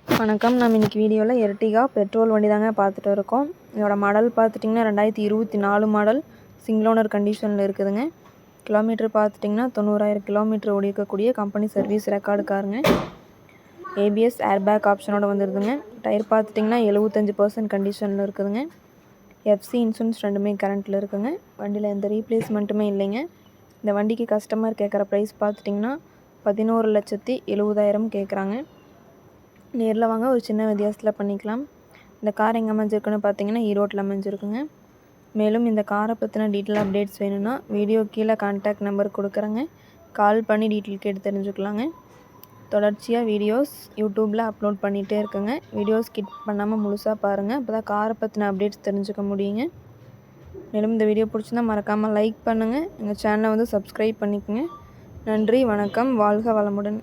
வணக்கம். நம்ம இன்றைக்கி வீடியோவில் எர்டிகா பெட்ரோல் வண்டி தாங்க பார்த்துட்டு இருக்கோம். இதோட மாடல் பார்த்துட்டிங்கன்னா 2024 மாடல் சிங்கிள் ஓனர் கண்டிஷனில் இருக்குதுங்க. கிலோமீட்டர் பார்த்துட்டிங்கன்னா 90,000 கிலோமீட்டர் ஓடி இருக்கக்கூடிய கம்பெனி சர்வீஸ் ரெக்கார்டு காருங்க. ஏபிஎஸ் ஏர்பேக் ஆப்ஷனோட வந்துடுதுங்க. டயர் பார்த்துட்டிங்கன்னா 75% கண்டிஷனில் இருக்குதுங்க. எஃப்சி இன்சூரன்ஸ் ரெண்டுமே கரண்ட்டில் இருக்குதுங்க. வண்டியில் எந்த ரீப்ளேஸ்மெண்ட்டுமே இல்லைங்க. இந்த வண்டிக்கு கஸ்டமர் கேட்குற ப்ரைஸ் பார்த்துட்டிங்கன்னா 11,70,000 கேட்குறாங்க. நேரில் வாங்க, ஒரு சின்ன வித்தியாசத்தில் பண்ணிக்கலாம். இந்த கார் எங்கே அமைஞ்சிருக்குன்னு பார்த்தீங்கன்னா ஈரோட்டில் அமைஞ்சிருக்குங்க. மேலும் இந்த காரை பற்றின டீட்டெயில் அப்டேட்ஸ் வேணும்னா வீடியோ கீழே கான்டாக்ட் நம்பர் கொடுக்குறேங்க. கால் பண்ணி டீட்டெயில் கேட்டு தெரிஞ்சுக்கலாங்க. தொடர்ச்சியாக வீடியோஸ் யூடியூப்பில் அப்லோட் பண்ணிகிட்டே இருக்குங்க. வீடியோஸ் ஸ்கிப் பண்ணாமல் முழுசாக பாருங்கள். அப்போ தான் காரை பற்றின அப்டேட்ஸ் தெரிஞ்சுக்க முடியுங்க. மேலும் இந்த வீடியோ பிடிச்சிருந்தா மறக்காமல் லைக் பண்ணுங்கள். எங்கள் சேனலை சப்ஸ்கிரைப் பண்ணிக்கோங்க. நன்றி, வணக்கம், வாழ்க வளமுடன்.